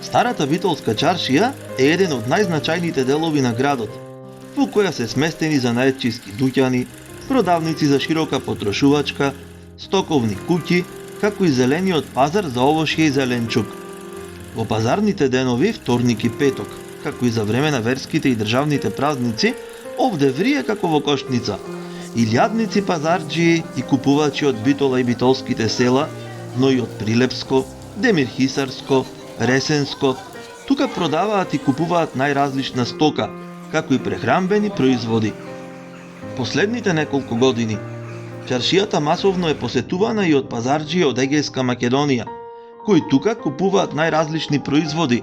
Старата Битолска чаршија е еден од најзначајните делови на градот, во која се сместени занаетчиски дуќани, продавници за широка потрошувачка, стоковни куќи, како и зелениот пазар за овошје и зеленчук. Во пазарните денови, вторник и петок, како и за време на верските и државните празници, овде врие како во кошница. Илјадници пазарџии и купувачи од Битола и битолските села, но и од Прилепско, Демирхисарско, Ресенско, тука продаваат и купуваат најразлична стока, како и прехранбени производи. Последните неколку години, чаршијата масовно е посетувана и од пазарџии од Егејска Македонија, кои тука купуваат најразлични производи,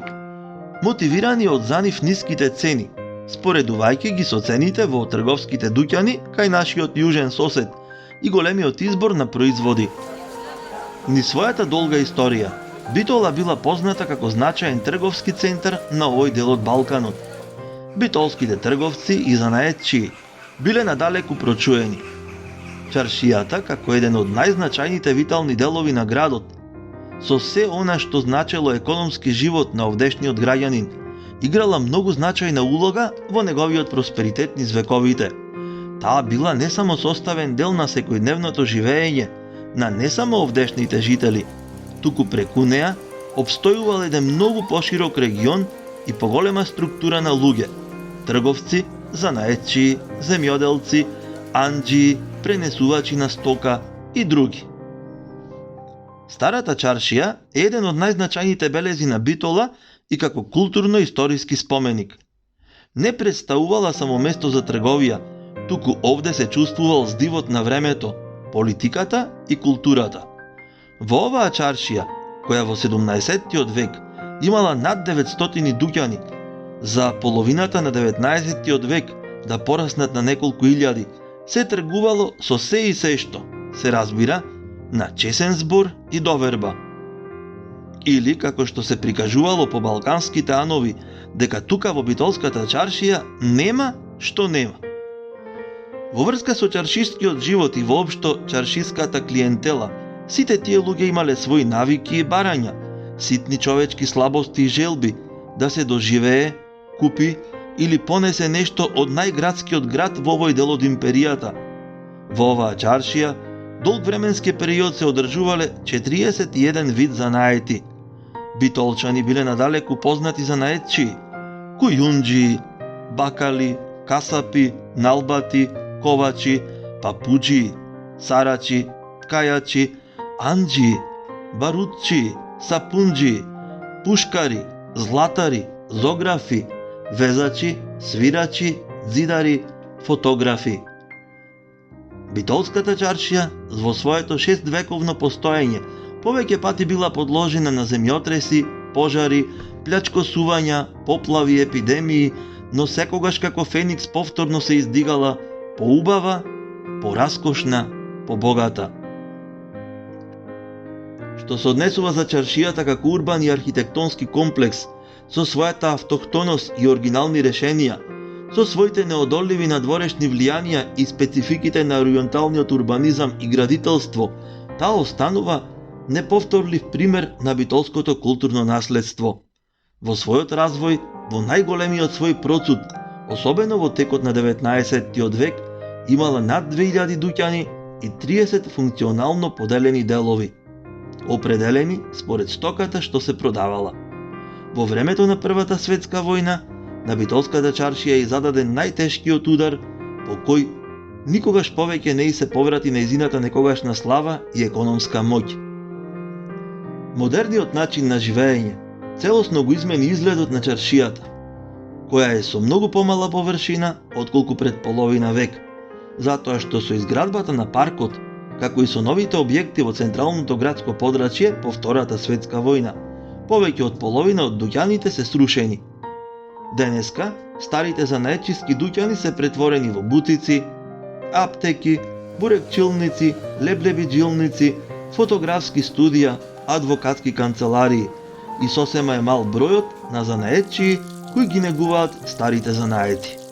мотивирани од за нив ниските цени, споредувајќи ги со цените во трговските дуќани кај нашиот јужен сосед и големиот избор на производи. Ни својата долга историја, Битола била позната како значаен трговски центар на овој дел од Балканот. Битолските трговци и занаетчии биле надалеку прочуени. Чаршијата, како еден од најзначајните витални делови на градот, со се она што значело економски живот на овдешниот граѓанин, играла многу значајна улога во неговиот просперитет низ вековите. Таа била не само составен дел на секојдневното живеење на не само овдешните жители, туку преку неа обстојувал еден многу поширок регион и поголема структура на луѓе, трговци, занаетчии, земјоделци, анџии, пренесувачи на стока и други. Старата чаршија е еден од најзначајните белези на Битола и како културно-историски споменик. Не представувала само место за трговија, туку овде се чувствувал здивот на времето, политиката и културата. Во оваа чаршија, која во 17-тиот век имала над 900 дуќани, за половината на 19-тиот век да пораснат на неколку илјади, се тргувало со се и се што, се разбира, на чесен збор и доверба. Или, како што се прикажувало по балканските анови, дека тука во битолската чаршија нема што нема. Во врска со чаршискиот живот и воопшто чаршиската клиентела, сите тие луѓе имале своји навики и барања, ситни човечки слабости и желби, да се доживее, купи или понесе нешто од најградскиот град во овој дел од империјата. Во оваа чаршија, долг временски период се одржувале 41 вид занаети. Битолчани биле надалеку познати занаетчии, кујунџии, бакали, касапи, налбати, ковачи, папуџии, сарачи, ткајачи, анџии, барутчии, сапунџии, пушкари, златари, зографи, везачи, свирачи, зидари, фотографи. Битолската чаршија во своето 6 вековно постоење повеќе пати била подложена на земјотреси, пожари, плячкосувања, поплави, епидемии, но секогаш како феникс повторно се издигала поубава, пораскошна, побогата. Што се однесува за чаршијата како урбан и архитектонски комплекс, со својата автохтоност и оригинални решенија, со своите неодолливи надворешни влијанија и спецификите на ориенталниот урбанизам и градителство, таа останува неповторлив пример на битолското културно наследство. Во својот развој, во најголемиот свој процут, особено во текот на 19-тиот век, имала над 2000 дуќани и 30 функционално поделени делови, определени според стоката што се продавала. Во времето на Првата светска војна, на битолската чаршија е зададен најтешкиот удар, по кој никогаш повеќе не се поврати нејзината некогашна слава и економска моќ. Модерниот начин на живеење целосно го измени изгледот на чаршијата, која е со многу помала површина отколку пред половина век, затоа што со изградбата на паркот, како и со новите објекти во централното градско подрачје по Втората светска војна, повеќе од половина од дуќаните се срушени. Денеска, старите занаетчиски дуќани се претворени во бутици, аптеки, бурекчилници, леблебиджилници, фотографски студија, адвокатски канцеларии и сосема е мал бројот на занаетчии кои ги негуваат старите занаети.